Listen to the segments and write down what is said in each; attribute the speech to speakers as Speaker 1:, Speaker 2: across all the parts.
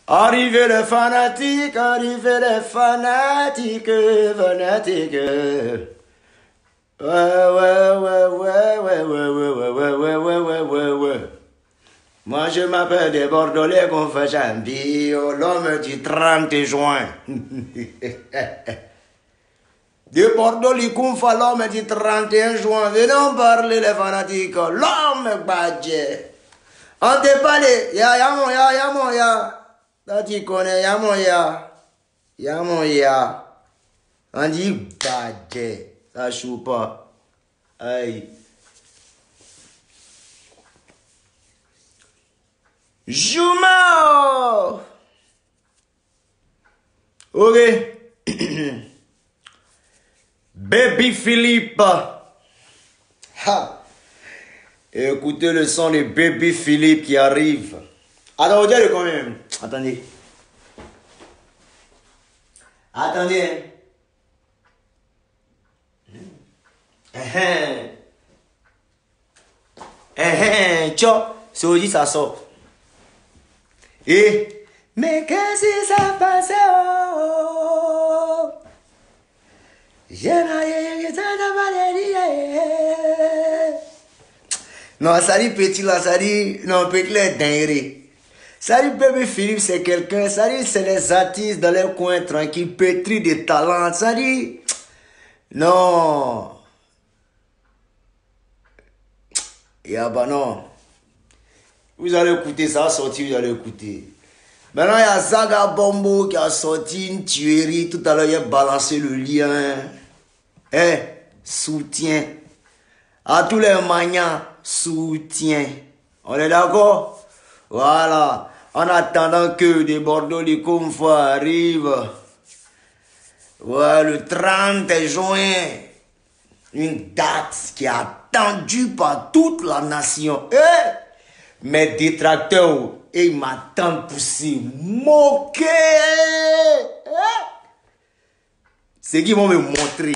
Speaker 1: Arrivez les fanatiques, fanatiques. Ouais, ouais, ouais, ouais, ouais, ouais, ouais, ouais, ouais, ouais, ouais, ouais, ouais, ouais. Moi, je m'appelle des Bordelais qu'on fait champi, l'homme du 30 juin. Des Bordelais qu'on fait l'homme du 31 juin. Venons parler les fanatiques, l'homme badge. On te parle, ya mon ya. Là, tu connais, ya mon ya. Ya mon ya. On dit badge. Ça choue pas. Aïe. Juma. Ok. Baby Philippe. Ha. Écoutez le son de Baby Philippe qui arrive. Attends, on dirait quand même. Attendez. Attendez. Tchao. C'est aujourd'hui ça sort. Et. Mais qu'est-ce que ça passe? Oh. Non, ça dit petit là, ça dit. Non, petit là, dinguerie. Ça dit Baby Philippe, c'est quelqu'un. Ça dit, c'est les artistes dans les coins tranquilles, pétris de talent. Ça dit. Non. Et bah non. Vous allez écouter, ça a sorti, vous allez écouter. Maintenant, il y a Zaga Bombo qui a sorti une tuerie. Tout à l'heure, il a balancé le lien. Soutien. À tous les maniants, soutien. On est d'accord? Voilà. En attendant que des Bordeaux, les confrères arrivent. Ouais, le 30 juin. Une date qui est attendue par toute la nation. Mes détracteurs, ils m'attendent pour se moquer. C'est qu'ils vont me montrer.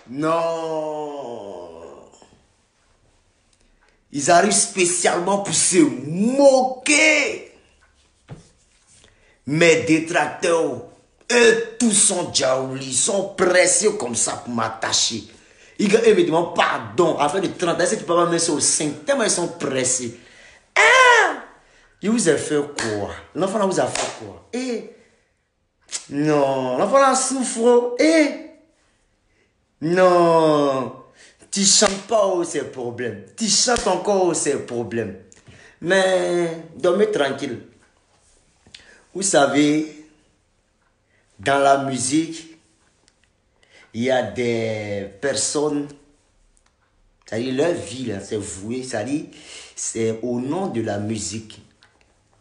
Speaker 1: Non. Ils arrivent spécialement pour se moquer. Mes détracteurs, eux tous sont jaoulis, ils sont pressés comme ça pour m'attacher. Ils me demandent pardon. Afin de 30 ans, est-ce que tu peux pas me mettre au 5? Tellement ils sont pressés. Il vous a fait quoi? L'enfant là vous a fait quoi? Non, l'enfant là souffre. Non. Tu chantes pas où c'est problème. Tu chantes encore où c'est problème. Mais dormez tranquille. Vous savez, dans la musique, il y a des personnes, c'est-à-dire leur vie, c'est voué, c'est-à-dire c'est au nom de la musique.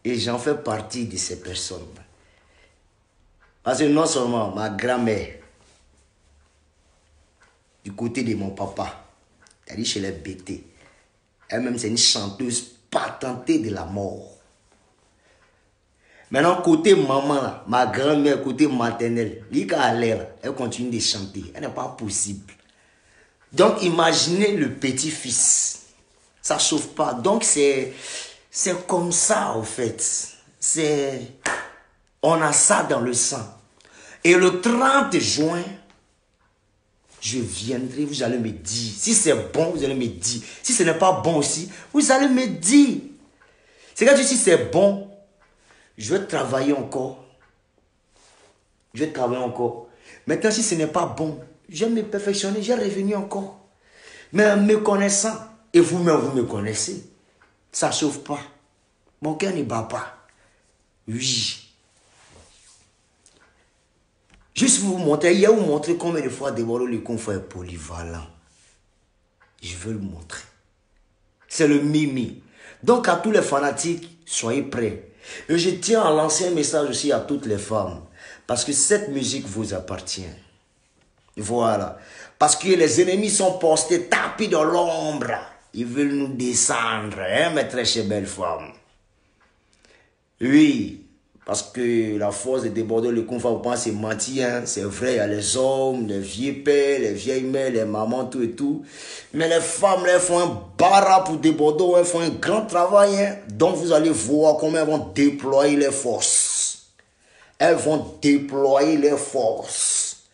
Speaker 1: Et j'en fais partie de ces personnes. Parce que non seulement ma grand-mère, du côté de mon papa, c'est-à-dire chez les BT, elle-même c'est une chanteuse patentée de la mort. Maintenant, côté maman, là, ma grand-mère, côté maternelle, elle continue de chanter. Elle n'est pas possible. Donc, imaginez le petit-fils. Ça ne chauffe pas. Donc, c'est comme ça, au fait. On a ça dans le sang. Et le 30 juin, je viendrai, vous allez me dire. Si c'est bon, vous allez me dire. Si ce n'est pas bon aussi, vous allez me dire. C'est quand si c'est bon, je vais travailler encore. Je vais travailler encore. Maintenant, si ce n'est pas bon, je vais me perfectionner, je vais revenir encore. Mais en me connaissant, et vous-même, vous me connaissez, ça ne chauffe pas. Mon cœur ne bat pas. Oui. Juste pour vous montrer, hier, vous montrer combien de fois Deborah le confrère est polyvalent. Je veux le montrer. C'est le mimi. Donc, à tous les fanatiques, soyez prêts. Et je tiens à lancer un message aussi à toutes les femmes. Parce que cette musique vous appartient. Voilà. Parce que les ennemis sont postés, tapis dans l'ombre. Ils veulent nous descendre, hein, mes très chères belles femmes. Oui. Parce que la force de déborder le confort, vous pensez mentir, hein? C'est vrai, il y a les hommes, les vieux pères, les vieilles mères, les mamans, tout et tout. Mais les femmes, elles font un barra pour déborder, elles font un grand travail. Hein? Donc vous allez voir comment elles vont déployer les forces. elles vont déployer leurs forces.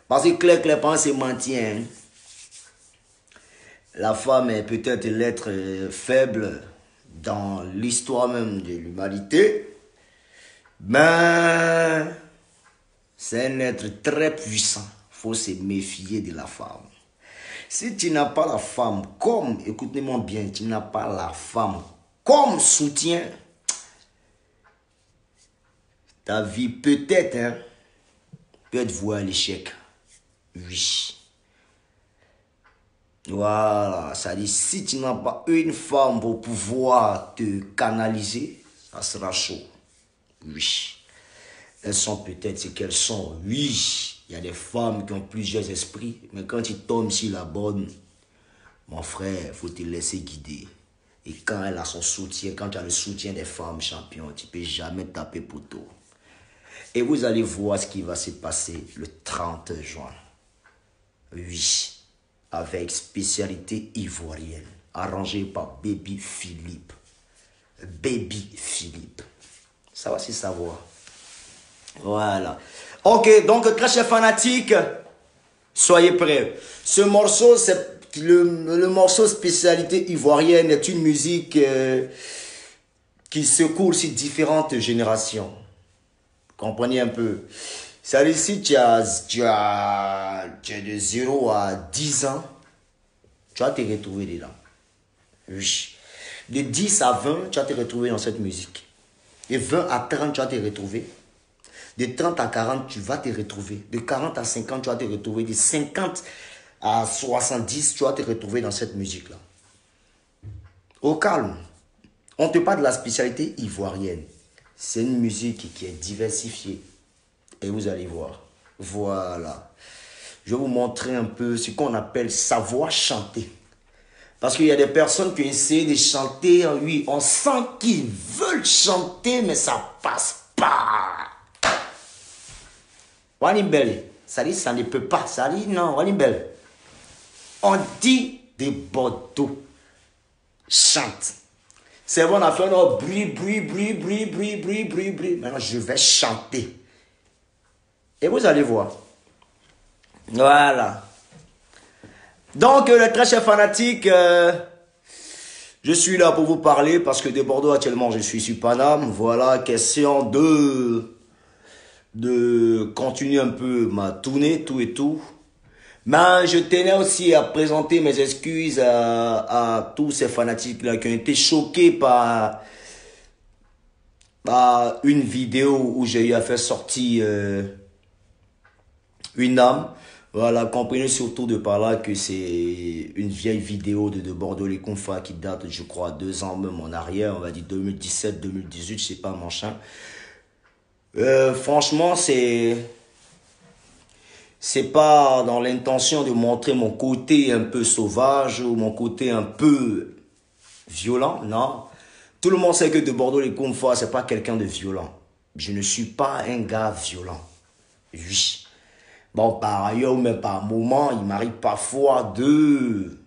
Speaker 1: Parce que Claire Clairement se maintient. La femme est peut-être l'être faible dans l'histoire même de l'humanité. Mais c'est un être très puissant. Il faut se méfier de la femme. Si tu n'as pas la femme comme, écoutez-moi bien, tu n'as pas la femme comme soutien, ta vie peut-être, hein, peut être vouée à l'échec. Oui. Voilà, ça dit, si tu n'as pas une femme pour pouvoir te canaliser, ça sera chaud. Oui. Elles sont peut-être ce qu'elles sont. Oui. Il y a des femmes qui ont plusieurs esprits, mais quand tu tombes sur la bonne, mon frère, il faut te laisser guider. Et quand elle a son soutien, quand tu as le soutien des femmes champions, tu ne peux jamais taper poteau. Et vous allez voir ce qui va se passer le 30 juin. Oui, avec spécialité ivoirienne, arrangée par Baby Philippe. Baby Philippe. Ça va se savoir. Voilà. Ok, donc très chers fanatiques, soyez prêts. Ce morceau, c'est le morceau spécialité ivoirienne, est une musique qui secoue sur différentes générations. Comprenez un peu. C'est-à-dire, si tu as de 0 à 10 ans, tu vas te retrouver dedans. Oui. De 10 à 20, tu vas te retrouver dans cette musique. De 20 à 30, tu vas te retrouver. De 30 à 40, tu vas te retrouver. De 40 à 50, tu vas te retrouver. De 50 à 70, tu vas te retrouver dans cette musique-là. Au calme. On ne te parle de la spécialité ivoirienne. C'est une musique qui est diversifiée. Et vous allez voir. Voilà. Je vais vous montrer un peu ce qu'on appelle savoir chanter. Parce qu'il y a des personnes qui essaient de chanter. Oui, on sent qu'ils veulent chanter, mais ça passe pas. Wanimbele, ça dit ça ne peut pas. Ça dit non, Wanimbele. On dit de Bordeaux. Chante. C'est bon, on a fait un bruit. Maintenant, je vais chanter. Et vous allez voir. Voilà. Donc, les très chers fanatiques, je suis là pour vous parler parce que de Bordeaux, actuellement, je suis sur Paname. Voilà, question de continuer un peu ma tournée, tout et tout. Mais je tenais aussi à présenter mes excuses à tous ces fanatiques-là qui ont été choqués par une vidéo où j'ai eu à faire sortir une âme. Voilà, comprenez surtout de par là que c'est une vieille vidéo de Bordeaux les Confas qui date, je crois, 2 ans même en arrière, on va dire 2017, 2018, je sais pas, machin. Franchement, c'est pas dans l'intention de montrer mon côté un peu sauvage ou mon côté un peu violent, non. Tout le monde sait que de Bordeaux les Confas, c'est pas quelqu'un de violent. Je ne suis pas un gars violent. Oui. Bon, par ailleurs, mais par moment, il m'arrive parfois de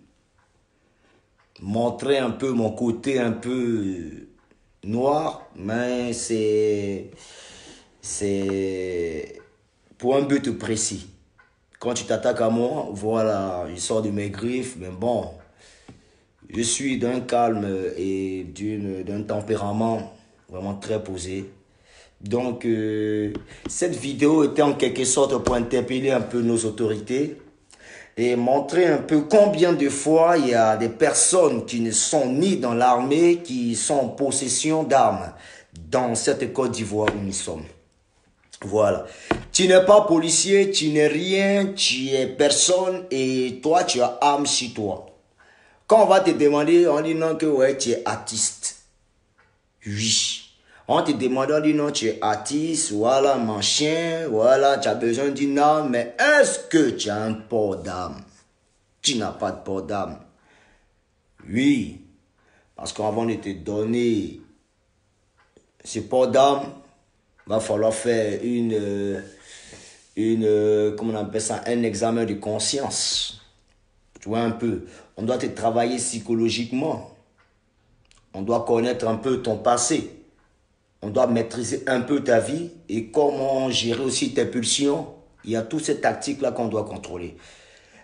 Speaker 1: montrer un peu mon côté un peu noir, mais c'est pour un but précis. Quand tu t'attaques à moi, voilà, je sors de mes griffes, mais bon, je suis d'un calme et d'un tempérament vraiment très posé. Donc, cette vidéo était en quelque sorte pour interpeller un peu nos autorités et montrer un peu combien de fois il y a des personnes qui ne sont ni dans l'armée, qui sont en possession d'armes dans cette Côte d'Ivoire où nous sommes. Voilà. Tu n'es pas policier, tu n'es rien, tu es personne et toi, tu as arme sur toi. Quand on va te demander, on dit non que ouais, tu es artiste. Oui. On te demande, on dit non, tu es artiste, voilà, mon chien, voilà, tu as besoin d'une arme, mais est-ce que tu as un port d'arme? Tu n'as pas de port d'arme. Oui, parce qu'avant de te donner ce port d'arme, il va falloir faire comment on appelle ça, un examen de conscience. Tu vois un peu, on doit te travailler psychologiquement. On doit connaître un peu ton passé. On doit maîtriser un peu ta vie et comment gérer aussi tes pulsions. Il y a toutes ces tactiques-là qu'on doit contrôler.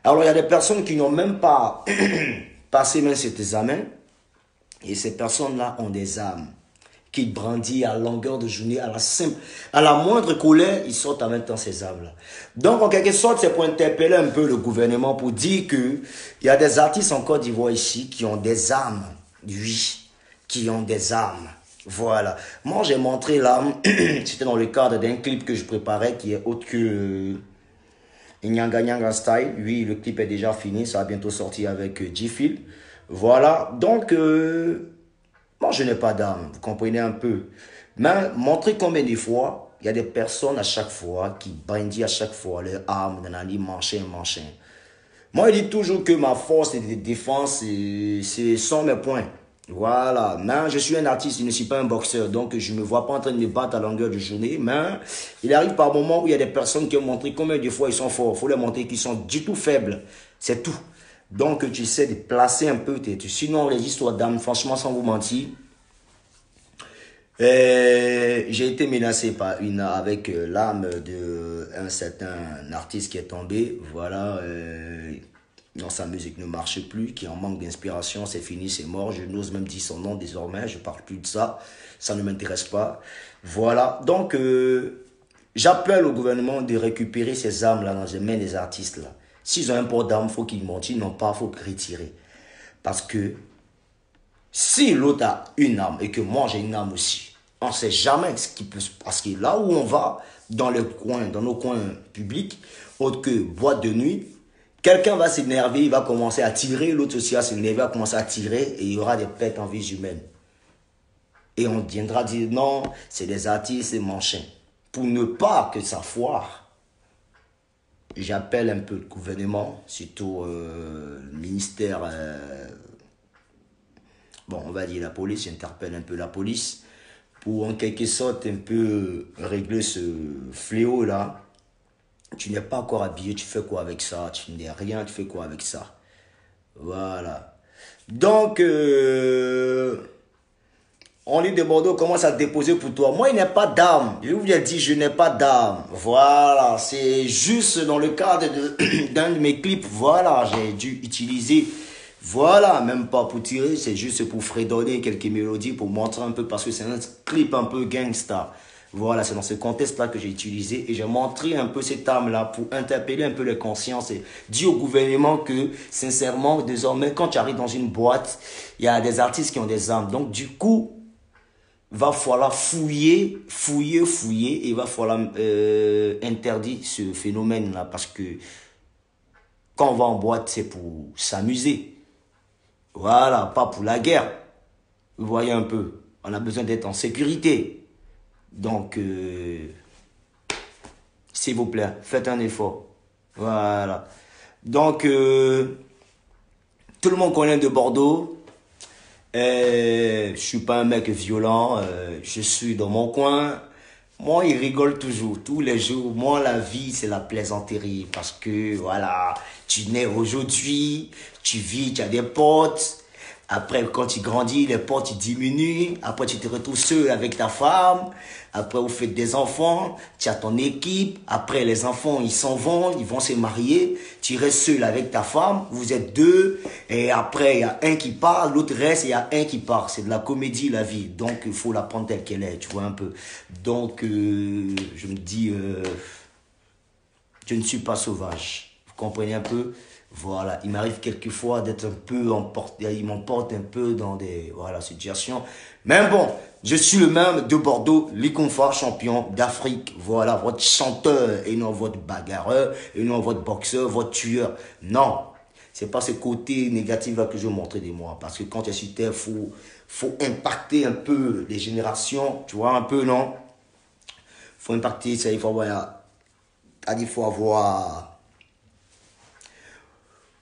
Speaker 1: Alors, il y a des personnes qui n'ont même pas passé même cet examen. Et ces personnes-là ont des âmes qui brandissent à longueur de journée, à la moindre colère, ils sortent en même temps ces âmes-là. Donc, en quelque sorte, c'est pour interpeller un peu le gouvernement pour dire que il y a des artistes en Côte d'Ivoire ici qui ont des âmes, oui, qui ont des âmes. Voilà. Moi, j'ai montré l'âme, c'était dans le cadre d'un clip que je préparais qui est autre que Nyanga Nyanga Style. Oui, le clip est déjà fini, ça va bientôt sortir avec G-Phil. Voilà, donc, moi je n'ai pas d'âme, vous comprenez un peu. Mais montrer combien de fois, il y a des personnes à chaque fois qui bandissent à chaque fois leur âme, nanani, machin. Moi, je dis toujours que ma force de défense, c'est sont mes points. Voilà, mais je suis un artiste, je ne suis pas un boxeur, donc je ne me vois pas en train de me battre à longueur de journée, mais il arrive par moments où il y a des personnes qui ont montré combien de fois ils sont forts, il faut leur montrer qu'ils sont du tout faibles, c'est tout. Donc tu essaies de placer un peu tes... Sinon, les histoires d'âme, franchement, sans vous mentir, j'ai été menacé par avec l'âme d'un certain artiste qui est tombé, voilà, dans sa musique ne marche plus, qui en manque d'inspiration, c'est fini, c'est mort, je n'ose même dire son nom désormais, je parle plus de ça, ça ne m'intéresse pas. Voilà, donc j'appelle au gouvernement de récupérer ces âmes-là dans les mains des artistes là. S'ils ont un port d'âme, il faut qu'ils montent, sinon pas, il faut retirer. Parce que si l'autre a une âme et que moi j'ai une âme aussi, on ne sait jamais ce qui peut se passer. Parce que là où on va, dans les coins, dans nos coins publics, autre que boîte de nuit, quelqu'un va s'énerver, il va commencer à tirer, l'autre aussi va s'énerver, va commencer à tirer et il y aura des pertes en vie humaine. Et on viendra dire non, c'est des artistes, c'est machin. Pour ne pas que ça foire, j'appelle un peu le gouvernement, surtout le ministère, bon on va dire la police, j'interpelle un peu la police, pour en quelque sorte un peu régler ce fléau là. Tu n'es pas encore habillé, tu fais quoi avec ça? Tu n'es rien, tu fais quoi avec ça? Voilà. Donc, on lit de Bordeaux commence à déposer pour toi. Moi, il n'y a pas d'âme. Je vous ai dit, je n'ai pas d'âme. Voilà. C'est juste dans le cadre d'un de mes clips. Voilà. J'ai dû utiliser. Voilà. Même pas pour tirer. C'est juste pour fredonner quelques mélodies, pour montrer un peu. Parce que c'est un clip un peu gangsta. Voilà. C'est dans ce contexte-là que j'ai utilisé. Et j'ai montré un peu cette âme-là pour interpeller un peu les consciences. Et dire au gouvernement que, sincèrement, désormais, quand tu arrives dans une boîte, il y a des artistes qui ont des âmes. Donc, du coup, va falloir fouiller, et il va falloir interdire ce phénomène-là parce que quand on va en boîte, c'est pour s'amuser. Voilà, pas pour la guerre. Vous voyez un peu, on a besoin d'être en sécurité. Donc, s'il vous plaît, faites un effort. Voilà. Donc, tout le monde connaît de Bordeaux. Je suis pas un mec violent, je suis dans mon coin. Moi, il rigole toujours, tous les jours. Moi, la vie, c'est la plaisanterie. Parce que, voilà, tu nais aujourd'hui, tu vis, tu as des potes. Après, quand tu grandis, les potes, ils diminuent. Après, tu te retrouves seul avec ta femme. Après, vous faites des enfants. Tu as ton équipe. Après, les enfants, ils s'en vont. Ils vont se marier. Tu restes seul avec ta femme. Vous êtes deux. Et après, il y a un qui part. L'autre reste. Il y a un qui part. C'est de la comédie, la vie. Donc, il faut la prendre telle qu'elle est. Tu vois un peu. Donc, je me dis, je ne suis pas sauvage. Vous comprenez un peu? Voilà, il m'arrive quelquefois d'être un peu emporté, il m'emporte un peu dans des situations. Mais bon, je suis le même de Bordeaux, Likonfa, champion d'Afrique. Voilà, votre chanteur et non votre bagarreur, et non votre boxeur, votre tueur. Non, c'est pas ce côté négatif là que je veux montrer de moi. Parce que quand tu es sur terre, faut impacter un peu les générations, tu vois un peu, non? Faut impacter, ça, il faut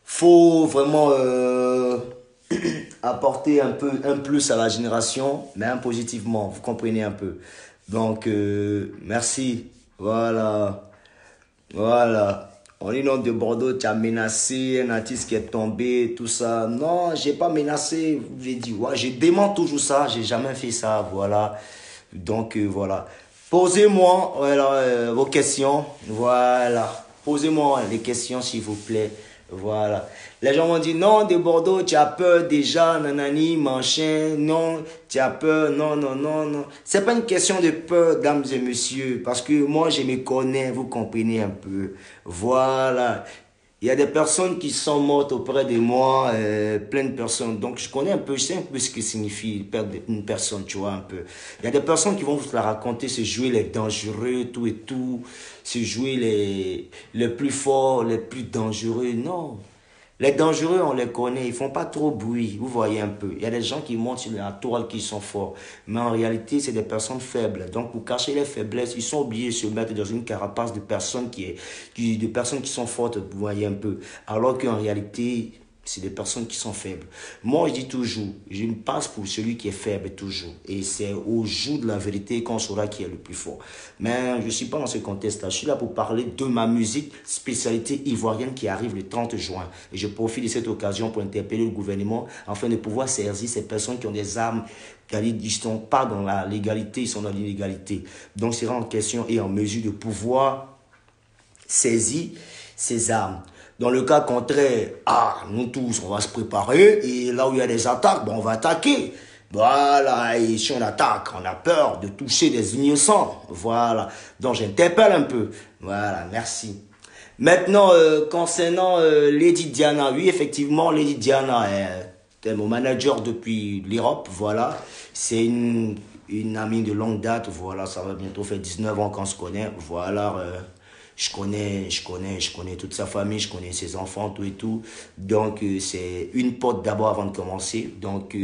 Speaker 1: faut vraiment apporter un plus à la génération, mais positivement, vous comprenez un peu. Donc, merci. Voilà. Voilà. On est dans de Bordeaux, tu as menacé un artiste qui est tombé, tout ça. Non, j'ai pas menacé. J'ai dit, ouais, je dément toujours ça. J'ai jamais fait ça. Voilà. Donc, voilà. Posez-moi voilà, vos questions. Voilà. Posez-moi les questions, s'il vous plaît. Voilà. Les gens m'ont dit, non, de Bordeaux, tu as peur déjà, nanani, machin, non, tu as peur, non, non, non, non. C'est pas une question de peur, dames et messieurs, parce que moi, je me connais, vous comprenez un peu. Voilà. Il y a des personnes qui sont mortes auprès de moi, plein de personnes. Donc, je connais un peu, je sais un peu ce que signifie perdre une personne, tu vois, un peu. Il y a des personnes qui vont vous la raconter, se jouer les dangereux, tout et tout, se jouer les plus forts, les plus dangereux. Non. Les dangereux, on les connaît, ils font pas trop bruit, vous voyez un peu. Il y a des gens qui montent sur la toile qui sont forts, mais en réalité, c'est des personnes faibles. Donc, pour cacher les faiblesses, ils sont obligés de se mettre dans une carapace de personnes de personnes qui sont fortes, vous voyez un peu. Alors qu'en réalité, c'est des personnes qui sont faibles. Moi, je dis toujours, je me passe pour celui qui est faible toujours. Et c'est au jour de la vérité qu'on saura qui est le plus fort. Mais je ne suis pas dans ce contexte-là. Je suis là pour parler de ma musique, spécialité ivoirienne qui arrive le 30 juin. Et je profite de cette occasion pour interpeller le gouvernement afin de pouvoir saisir ces personnes qui ont des armes. Ils ne sont pas dans la légalité, ils sont dans l'illégalité. Donc, c'est en question et en mesure de pouvoir saisir ces armes. Dans le cas contraire, nous tous, on va se préparer et là où il y a des attaques, on va attaquer. Voilà, et si on attaque, on a peur de toucher des innocents. Voilà, donc j'interpelle un peu. Voilà, merci. Maintenant, concernant Lady Diana, oui, effectivement, Lady Diana est mon manager depuis l'Europe, voilà. C'est une amie de longue date, voilà, ça va bientôt faire 19 ans qu'on se connaît, voilà. Je connais toute sa famille, je connais ses enfants, tout et tout. Donc, c'est une pote d'abord avant de commencer. Donc,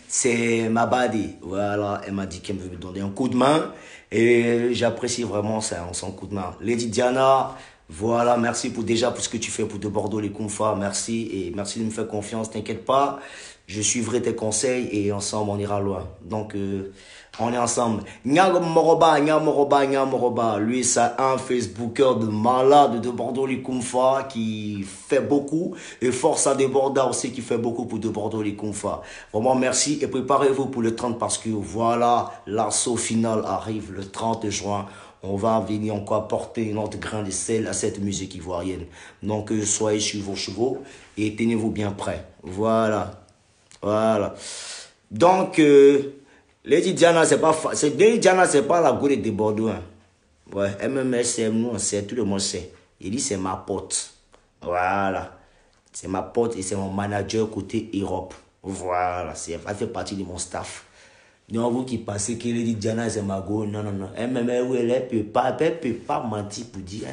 Speaker 1: c'est ma buddy. Voilà, elle m'a dit qu'elle veut me donner un coup de main. Et j'apprécie vraiment son coup de main. Lady Diana, voilà, merci pour ce que tu fais pour de Bordeaux, les Kumfa. Merci et merci de me faire confiance, t'inquiète pas. Je suivrai tes conseils et ensemble, on ira loin. Donc, on est ensemble. Nyamoroba. Lui, c'est un Facebooker de malade de Bordeaux, les Kumfa, qui fait beaucoup. Et Force à déborder aussi, qui fait beaucoup pour de Bordeaux, les Kumfa. Vraiment, merci. Et préparez-vous pour le 30 parce que voilà, l'assaut final arrive le 30 juin. On va venir encore apporter notre grain de sel à cette musique ivoirienne. Donc, soyez sur vos chevaux et tenez-vous bien prêts. Voilà. Voilà. Donc, Lady Diana, Lady Diana, c'est pas la gourde de Bordeaux. Hein. Ouais, MMSM, nous, on sait, tout le monde sait. Il dit, c'est ma pote. Voilà. C'est ma pote et c'est mon manager côté Europe. Voilà. Elle fait partie de mon staff. Donc, vous qui pensez que Lady Diana, c'est ma gourde, non, non, non. Elle peut pas mentir pour dire,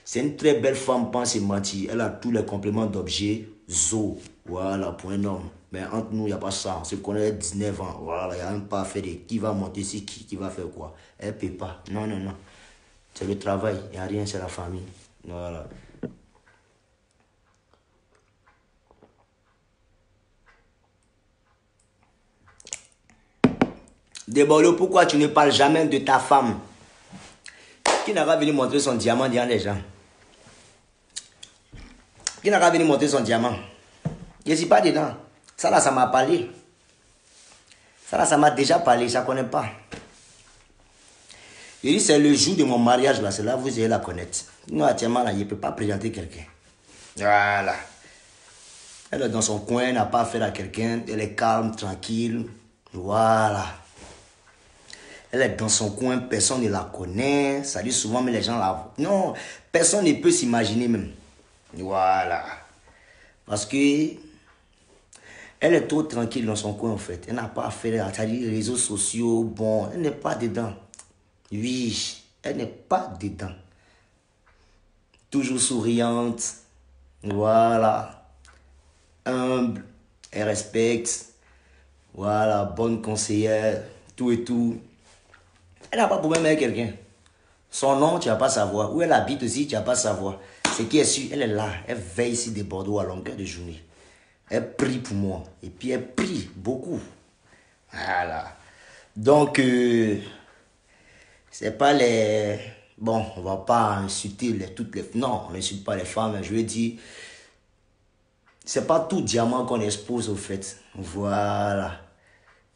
Speaker 1: c'est une très belle femme, pense et mentir. Elle a tous les compléments d'objets. Zo, voilà, pour un homme. Mais entre nous, il n'y a pas ça. On se connaît 19 ans. Voilà, il n'y a même pas à faire de qui va monter, c'est qui va faire quoi. Elle ne peut pas. Non, non, non. C'est le travail. Il n'y a rien, c'est la famille. Voilà. Débolo, pourquoi tu ne parles jamais de ta femme? Qui n'a pas venu montrer son diamant devant les gens? Qui n'a pas venu montrer son diamant? Je ne suis pas dedans. Ça là, ça m'a parlé. Ça là, ça m'a déjà parlé. Je ne connais pas. Je dis, c'est le jour de mon mariage là. C'est là que vous allez la connaître. Nous, actuellement, là, je ne peux pas présenter quelqu'un. Voilà. Elle est dans son coin, elle n'a pas affaire à quelqu'un. Elle est calme, tranquille. Voilà. Elle est dans son coin, personne ne la connaît. Ça dit souvent, mais les gens la... Non, personne ne peut s'imaginer même. Voilà. Parce que elle est trop tranquille dans son coin en fait. Elle n'a pas affaire à les réseaux sociaux. Bon, elle n'est pas dedans. Oui, elle n'est pas dedans. Toujours souriante. Voilà. Humble. Elle respecte. Voilà, bonne conseillère. Tout et tout. Elle n'a pas de problème avec quelqu'un. Son nom, tu ne vas pas savoir. Où elle habite aussi, tu ne vas pas savoir. Ce qui est sûr, elle est là. Elle veille ici de Bordeaux à longueur de journée. Elle prie pour moi. Et puis elle prie beaucoup. Voilà. Donc, c'est pas les... Bon, on va pas insulter toutes les... Non, on n'insulte pas les femmes. Je veux dire, c'est pas tout diamant qu'on expose au fait. Voilà.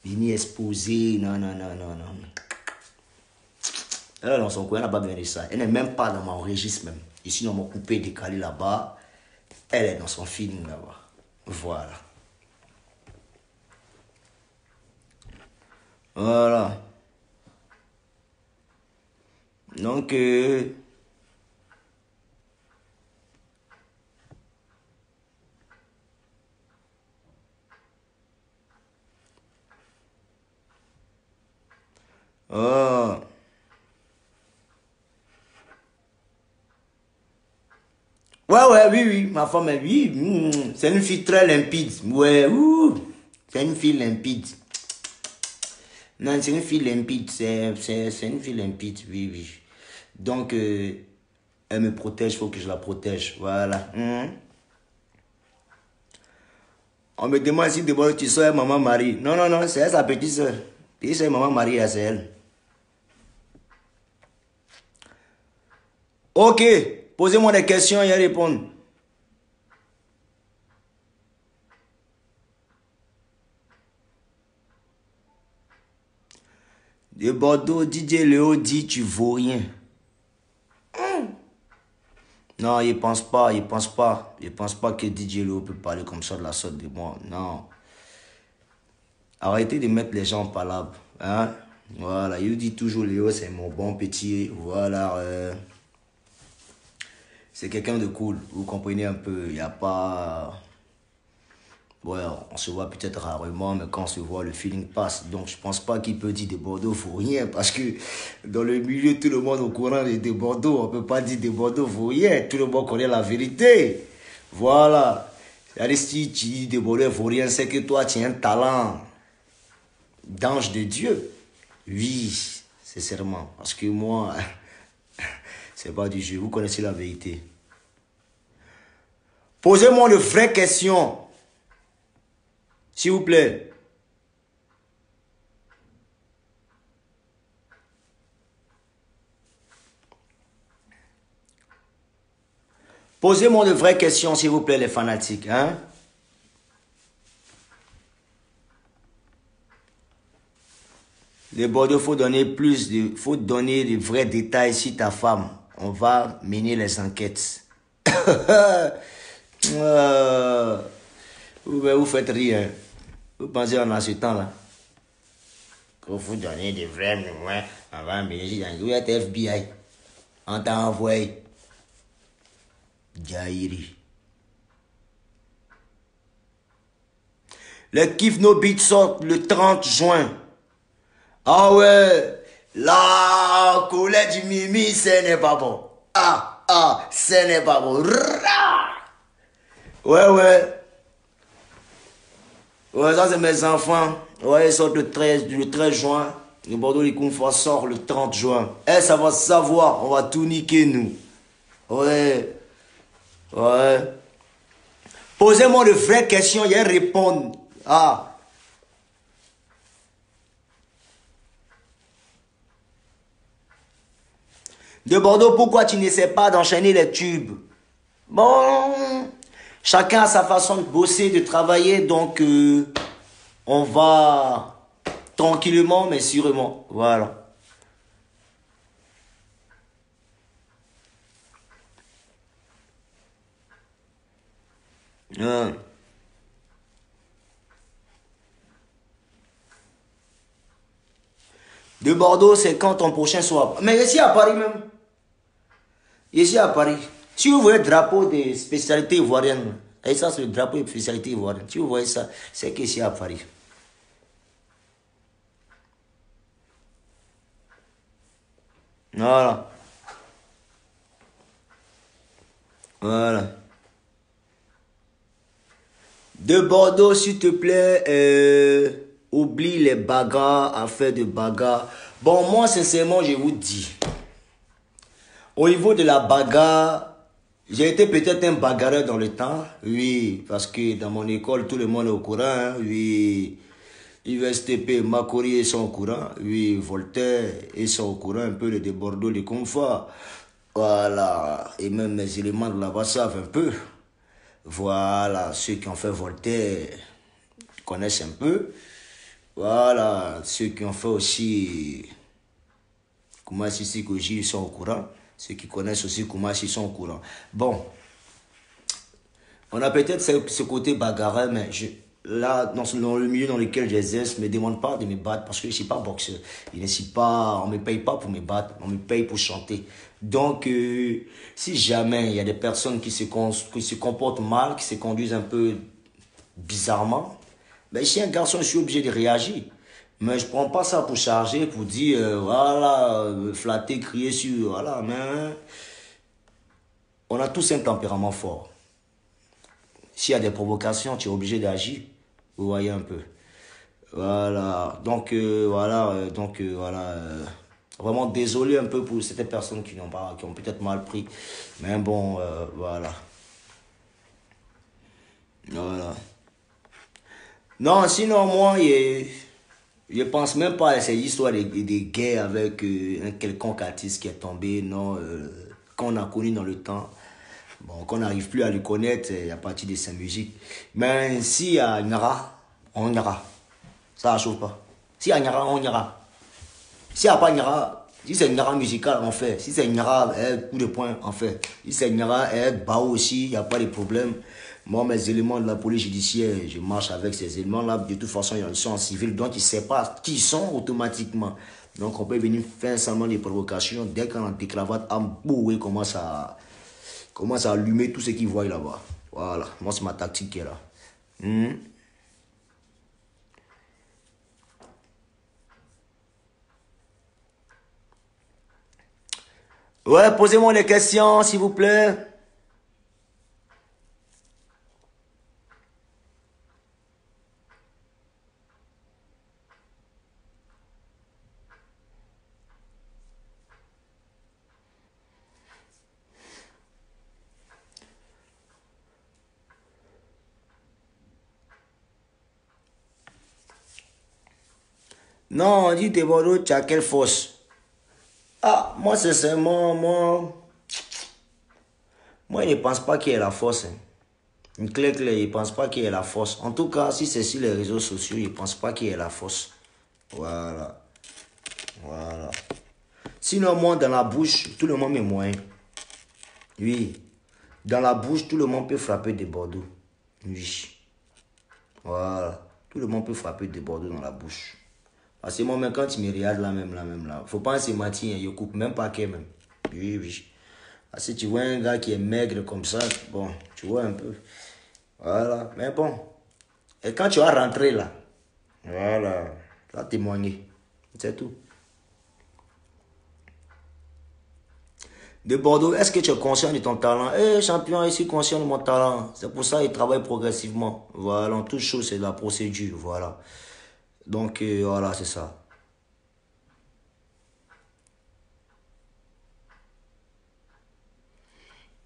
Speaker 1: Venir exposer, non, non, non, non, non. Elle est dans son coin, elle n'a pas besoin de ça. Elle n'est même pas dans mon registre même. Ici, on m'a coupé, décalé là-bas. Elle est dans son feeling là-bas. Voilà. Voilà. Donc, oh. Ouais, ouais, oui, oui, ma femme, oui, c'est une fille très limpide. Ouais, c'est une fille limpide. Non, c'est une fille limpide, c'est une fille limpide, oui, oui. Donc, elle me protège, il faut que je la protège, voilà. On me demande si d'abord tu sois maman Marie. Non, non, non, c'est elle, sa petite soeur. Petite soeur, maman Marie, c'est elle. Ok, posez-moi des questions et répondre. De Bordeaux, DJ Léo dit tu vaux rien. Non, il pense pas, il pense pas. Il pense pas que DJ Léo peut parler comme ça de la sorte de moi. Non. Arrêtez de mettre les gens en palabre. Hein? Voilà, il dit toujours Léo, c'est mon bon petit. Voilà. C'est quelqu'un de cool. Vous comprenez un peu. Il n'y a pas. Ouais, on se voit peut-être rarement, mais quand on se voit, le feeling passe. Donc, je pense pas qu'il peut dire de Bordeaux, faut rien. Parce que dans le milieu, tout le monde au courant de Bordeaux. On peut pas dire de Bordeaux, faut rien. Tout le monde connaît la vérité. Voilà. C'est-à-dire, si tu dis de Bordeaux, faut rien, c'est que toi, tu as un talent d'ange de Dieu. Oui, sincèrement. Parce que moi, c'est pas du jeu. Vous connaissez la vérité. Posez-moi de vraies questions. S'il vous plaît. Posez-moi de vraies questions, s'il vous plaît, les fanatiques. Hein? Les Bordeaux, faut donner faut donner de vrais détails sur ta femme. On va mener les enquêtes. Vous faites rire. Vous pensez en ce temps-là. Qu'il faut donner des vrais moyens. On va mener les enquêtes. Vous êtes FBI. On t'a envoyé. Jairi. Le Kiff No Beat sort le 30 juin. Ah ouais, la colère du Mimi, ce n'est pas bon. Ce n'est pas bon. Ouais, ouais. Ouais, ça c'est mes enfants. Ouais, ils sortent le 13 juin. Le Bordeaux les Kounfa sort le 30 juin. Eh, ça va savoir, on va tout niquer nous. Ouais. Ouais. Posez-moi de vraies questions, et répondre. De Bordeaux, pourquoi tu n'essaies pas d'enchaîner les tubes? Bon, chacun a sa façon de bosser, de travailler, donc on va tranquillement, mais sûrement. Voilà. De Bordeaux, c'est quand ton prochain soir. Mais ici à Paris même. Ici à Paris. Si vous voyez le drapeau des spécialités ivoiriennes, et ça c'est le drapeau des spécialités ivoiriennes. Si vous voyez ça, c'est qu'ici à Paris. Voilà. Voilà. De Bordeaux, s'il te plaît, oublie les bagarres, affaires de bagarres. Bon, moi, sincèrement, je vous dis, au niveau de la bagarre, j'ai été peut-être un bagarreur dans le temps, oui, parce que dans mon école, tout le monde est au courant, hein, oui. USTP, Makori, ils sont au courant, oui, Voltaire, ils sont au courant un peu de Bordeaux, les confort. Voilà, et même mes éléments de là-bas savent un peu. Voilà, ceux qui ont fait Voltaire connaissent un peu. Voilà, ceux qui ont fait aussi Koumassi Sikoji, ils sont au courant. Ceux qui connaissent aussi Koumassi sont au courant. Bon, on a peut-être ce côté bagarreur, mais là, dans le milieu dans lequel j'exerce, ne me demande pas de me battre parce que je ne suis pas boxeur. On ne me paye pas pour me battre, on me paye pour chanter. Donc, si jamais il y a des personnes qui qui se comportent mal, qui se conduisent un peu bizarrement, ben, je suis un garçon, je suis obligé de réagir. Mais je ne prends pas ça pour charger, pour dire, voilà, flatter, crier sur, voilà, mais on a tous un tempérament fort. S'il y a des provocations, tu es obligé d'agir. Vous voyez un peu. Voilà. Donc, vraiment désolé un peu pour certaines personnes qui ont peut-être mal pris. Mais bon, voilà. Voilà. Non, sinon, moi, je pense même pas à ces histoires de guerre avec un quelconque artiste qui est tombé, non, qu'on a connu dans le temps. Bon, qu'on n'arrive plus à le connaître à partir de sa musique. Mais s'il y a Nara, on ira. Ça ne chauffe pas. S'il y a Nara, on ira. S'il n'y a pas Nara, si c'est Nara musical, on fait. Si c'est Nara, coup de poing, on fait. Si c'est Nara, bao aussi, il n'y a pas de problème. Moi, mes éléments de la police judiciaire, je marche avec ces éléments-là. De toute façon, ils sont en civil, donc ils ne savent pas qui ils sont automatiquement. Donc, on peut venir faire seulement des provocations. Dès qu'on a des cravates, il commence à allumer tout ce qu'ils voient là-bas. Voilà, moi c'est ma tactique qui est là. Ouais, posez-moi des questions, s'il vous plaît. Non, on dit de Bordeaux, tu as quelle force? Ah, moi, sincèrement, moi, je ne pense pas qu'il y ait la force. Hein. Une clé, je ne pense pas qu'il y ait la force. En tout cas, si c'est sur les réseaux sociaux, je ne pense pas qu'il y ait la force. Voilà. Voilà. Sinon, moi, dans la bouche, tout le monde est moyen. Oui. Dans la bouche, tout le monde peut frapper des Bordeaux. Oui. Voilà. Tout le monde peut frapper des Bordeaux dans la bouche. Parce que moi, même quand tu me regardes là, même là, faut pas se mentir, je coupe même pas qu'elle même. Oui, oui. Parce que tu vois un gars qui est maigre comme ça, bon, tu vois un peu. Voilà. Mais bon. Et quand tu vas rentrer là, voilà, tu vas témoigner. C'est tout. De Bordeaux, est-ce que tu es conscient de ton talent? Eh, champion, je suis conscient de mon talent. C'est pour ça qu'il travaille progressivement. Voilà, toute chose, c'est la procédure. Voilà. Donc, voilà, c'est ça.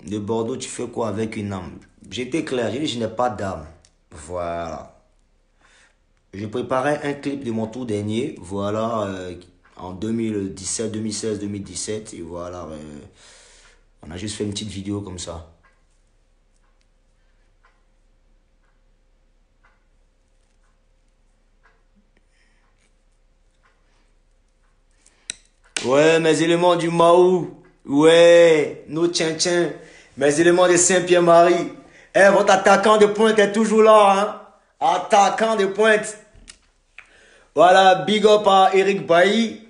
Speaker 1: De Bordeaux, tu fais quoi avec une âme? J'étais clair, j'ai dit, je n'ai pas d'âme. Voilà. Je préparais un clip de mon tour dernier. Voilà, en 2017, 2016, 2017. Et voilà, on a juste fait une petite vidéo comme ça. Ouais, mes éléments du Maou. Ouais, nos tchin-tchin. Mes éléments de Saint-Pierre-Marie. Eh, votre attaquant de pointe est toujours là, hein. Attaquant de pointe. Voilà, big up à Eric Bailly.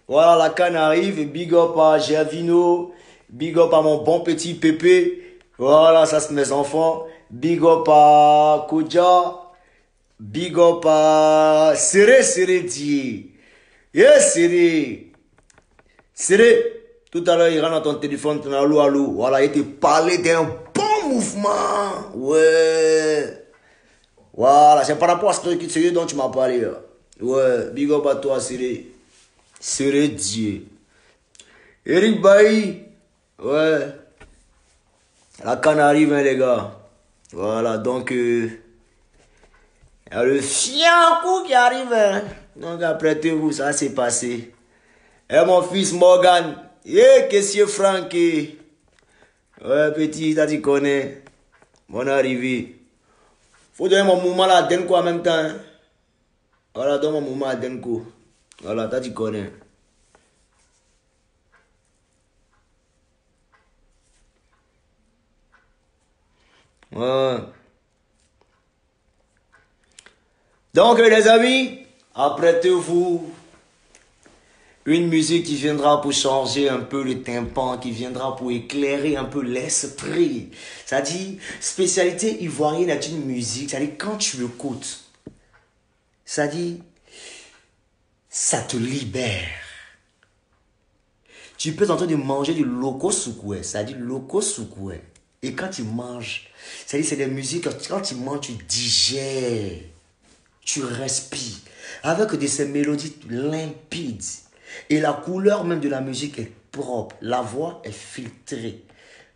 Speaker 1: Voilà, la canne arrive. Big up à Gervino. Big up à mon bon petit Pépé. Voilà, ça c'est mes enfants. Big up à Kodja. Big up à Seré Dié. Yes, Seré. Tout à l'heure, il rentre dans ton téléphone, tu as allô, allô. Voilà, il te parlait d'un bon mouvement. Ouais. Voilà, c'est par rapport à ce dont tu m'as parlé. Là. Ouais, big up à toi, Seré Dié. Eric Bailly. Ouais. La canne arrive, hein, les gars. Voilà, donc, il y a le fiancou qui arrive. Hein. Donc, apprêtez-vous, ça s'est passé. Et mon fils Morgan. Yeah, question Francky. Ouais, petit, ça tu connais. Bonne arrivée. Faut donner mon mouvement là, donne quoi en même temps. Hein? Voilà, donne mon moment à Denko. Voilà, t'as dit connais. Ouais. Donc, les amis, apprêtez-vous. Une musique qui viendra pour changer un peu le tympan, qui viendra pour éclairer un peu l'esprit. C'est-à-dire, spécialité ivoirienne est une musique, c'est-à-dire quand tu écoutes, c'est-à-dire, ça te libère. Tu peux être en train de manger du loco soukoué, c'est-à-dire loco soukoué. Et quand tu manges, c'est-à-dire c'est des musiques, quand tu manges, tu digères, tu respires, avec ces mélodies limpides. Et la couleur même de la musique est propre, la voix est filtrée.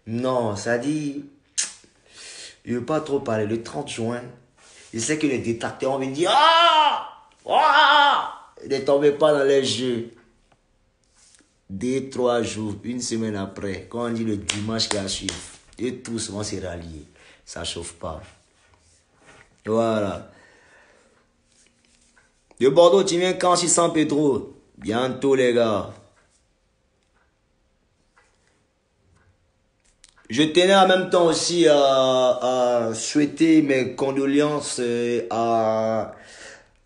Speaker 1: Non, ça dit, je ne veux pas trop parler. Le 30 juin, je sais que les détracteurs vont me dire ah! Ah! Ne tombez pas dans les jeux. 2, 3 jours, une semaine après, quand on dit le dimanche qui va suivre, et tous vont se rallier. Ça ne chauffe pas. Voilà. De Bordeaux, tu viens quand sur San Pedro? Bientôt, les gars. Je tenais en même temps aussi à souhaiter mes condoléances à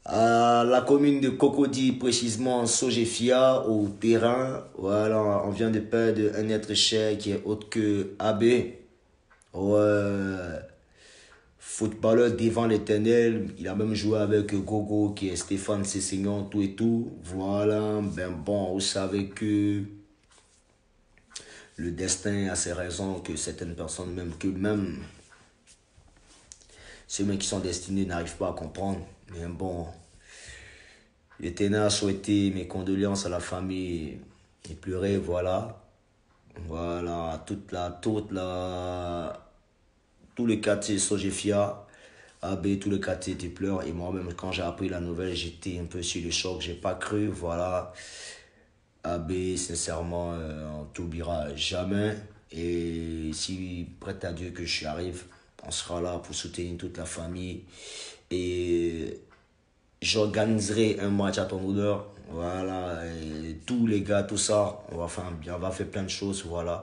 Speaker 1: la commune de Cocody, précisément Sogefia, au terrain. Voilà, on vient de perdre un être cher qui est autre que Abbé. Ouais, footballeur devant l'éternel. Il a même joué avec Gogo, qui est Stéphane Cessignon, tout et tout. Voilà, ben bon, vous savez que le destin a ses raisons, que certaines personnes, même ceux qui sont destinés n'arrivent pas à comprendre. Mais bon, je tenais à souhaiter mes condoléances à la famille et pleurer, voilà. Voilà, tout le quartier Sogefia, AB, tout le quartier était pleure. Et moi-même, quand j'ai appris la nouvelle, j'étais un peu sur le choc, j'ai pas cru, voilà. AB, sincèrement, on t'oubliera jamais. Et si, prête à Dieu que je arrive, on sera là pour soutenir toute la famille. Et j'organiserai un match à ton honneur. Voilà, et tous les gars, tout ça, on va faire plein de choses, voilà.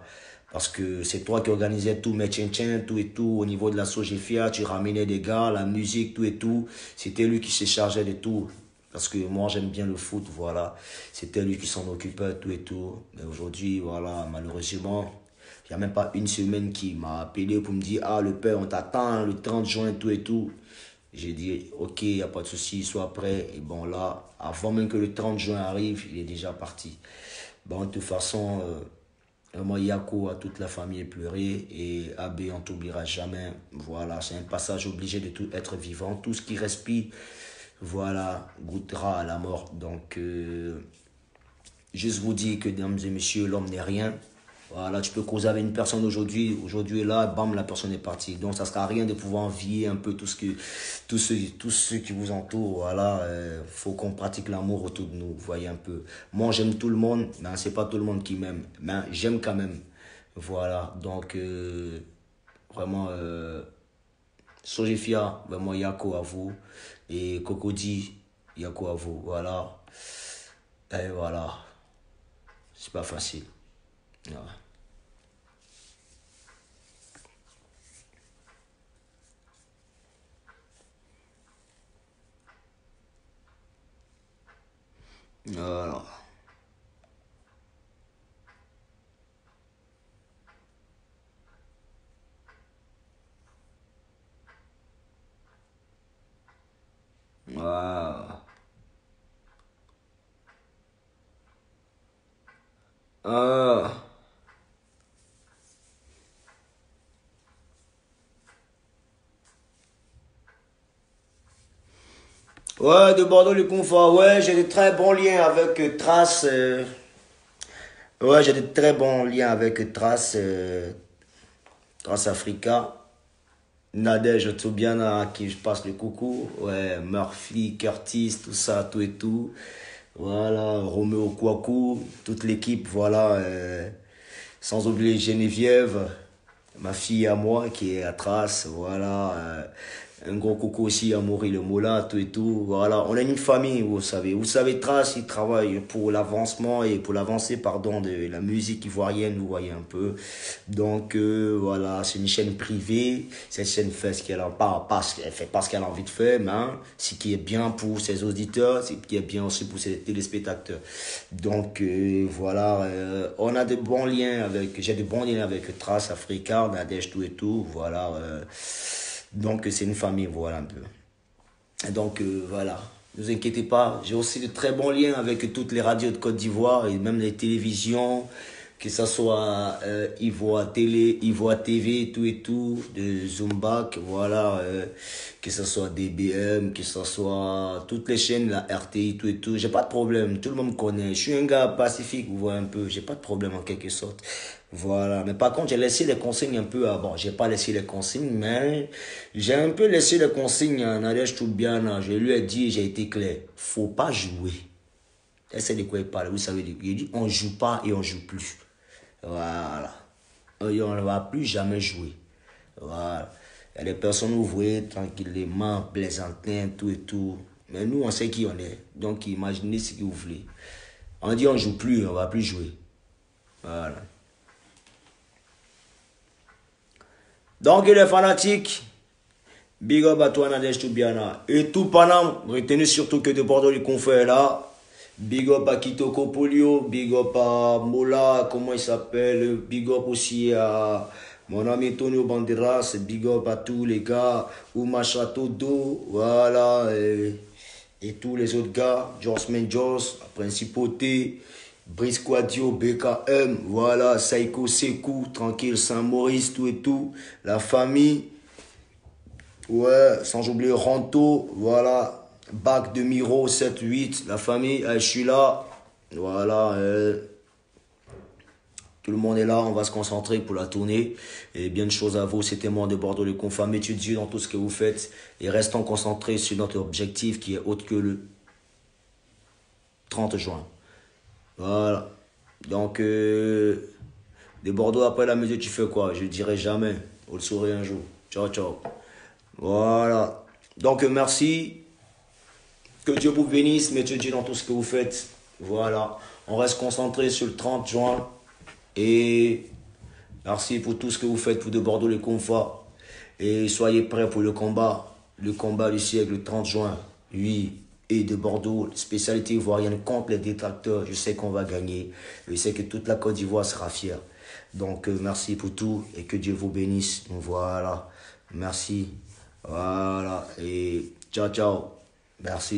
Speaker 1: Parce que c'est toi qui organisais tout, mes tchén tout et tout, au niveau de la Sogefia, tu ramenais des gars, la musique, tout et tout. C'était lui qui se chargeait de tout. Parce que moi, j'aime bien le foot, voilà. C'était lui qui s'en occupait, tout et tout. Mais aujourd'hui, voilà, malheureusement, il n'y a même pas une semaine qui m'a appelé pour me dire, ah, le père, on t'attend le 30 juin, tout et tout. J'ai dit, ok, il n'y a pas de souci, sois prêt. Et bon, là, avant même que le 30 juin arrive, il est déjà parti. Bon, de toute façon, moi, Yako, à toute la famille est pleuré. Et Abbé, on t'oubliera jamais. Voilà, c'est un passage obligé de tout être vivant. Tout ce qui respire, voilà, goûtera à la mort. Donc, juste vous dire que, mesdames et messieurs, l'homme n'est rien. Voilà, tu peux causer avec une personne aujourd'hui, aujourd'hui est là, bam, la personne est partie. Donc ça ne sert à rien de pouvoir envier un peu tous ceux qui vous entourent. Voilà, faut qu'on pratique l'amour autour de nous, vous voyez un peu. Moi j'aime tout le monde, mais c'est pas tout le monde qui m'aime, mais j'aime quand même. Voilà, donc vraiment, Sogefia, vraiment Yako à vous, et Cocody, Yako à vous, voilà. Et voilà, c'est pas facile. Voilà. Voilà. Voilà. Ah. Ouais, de Bordeaux, le confort. Ouais, j'ai de très bons liens avec Trace. Ouais, j'ai de très bons liens avec Trace. Trace Africa. Nadège Toubiana, à qui je passe le coucou. Ouais, Murphy, Curtis, tout ça, tout et tout. Voilà, Roméo Kouakou, toute l'équipe, voilà. Sans oublier Geneviève, ma fille à moi qui est à Trace, voilà. Un gros coucou aussi à Maurice le Mola, tout et tout. Voilà, on est une famille, vous savez. Vous savez, Trace, il travaille pour l'avancement et pour l'avancée, pardon, de la musique ivoirienne, vous voyez un peu. Donc, voilà, c'est une chaîne privée. Cette chaîne fait ce qu'elle a, elle fait pas ce qu'elle a envie de faire, mais hein, ce qui est bien pour ses auditeurs, ce qui est bien aussi pour ses téléspectateurs. Donc, voilà, on a de bons liens avec, j'ai de bons liens avec Trace, Africa, Nadège, tout et tout. Voilà, donc c'est une famille, voilà un peu. Et donc voilà, ne vous inquiétez pas, j'ai aussi de très bons liens avec toutes les radios de Côte d'Ivoire et même les télévisions, que ce soit Ivoire Télé, Ivoire TV, tout et tout, de Zumbac, voilà, que ce soit DBM, que ce soit toutes les chaînes, la RTI, tout et tout, j'ai pas de problème, tout le monde me connaît, je suis un gars pacifique, vous voyez un peu, j'ai pas de problème en quelque sorte. Voilà, mais par contre, j'ai laissé les consignes un peu avant. J'ai pas laissé les consignes, mais j'ai un peu laissé les consignes à Nadège Toubiana. Je lui ai dit, j'ai été clair, faut pas jouer. Elle sait de quoi il parle, vous savez de quoi il dit, on joue pas et on joue plus. Voilà. Et on ne va plus jamais jouer. Voilà. Il y a des personnes, vous voyez, tranquillement, plaisantin, tout et tout. Mais nous, on sait qui on est. Donc, imaginez ce que vous voulez. On dit, on joue plus, on va plus jouer. Voilà. Donc, les fanatiques, big up à toi, Nadège Toubiana. Et tout Panam, retenez surtout que de Bordeaux, les confrères là. Big up à Kitoko Polio, big up à Mola, comment il s'appelle. Big up aussi à mon ami Tonio Banderas. Big up à tous les gars. Ouma Chateau d'eau, voilà. Et tous les autres gars. Josman Joss, Principauté. Brice Quadio, BKM, voilà, Saiko Sekou, Tranquille Saint-Maurice, tout et tout, la famille, ouais, sans oublier Ranto, voilà, Bac de Miro, 7-8, la famille, je suis là, voilà, tout le monde est là, on va se concentrer pour la tournée, et bien de choses à vous, c'était moi de Bordeaux le Confirmé, étudiez dans tout ce que vous faites, et restons concentrés sur notre objectif qui est autre que le 30 juin. Voilà. Donc, de Bordeaux après la musique, tu fais quoi? Je ne dirai jamais. Vous le saurez un jour. Ciao, ciao. Voilà. Donc, merci. Que Dieu vous bénisse. Mettez Dieu dans tout ce que vous faites. Voilà. On reste concentré sur le 30 juin. Et merci pour tout ce que vous faites pour de Bordeaux le confort. Et soyez prêts pour le combat. Le combat du siècle, le 30 juin. Oui. Et de Bordeaux, spécialité ivoirienne contre les détracteurs. Je sais qu'on va gagner. Je sais que toute la Côte d'Ivoire sera fière. Donc, merci pour tout et que Dieu vous bénisse. Voilà. Merci. Voilà. Et ciao, ciao. Merci.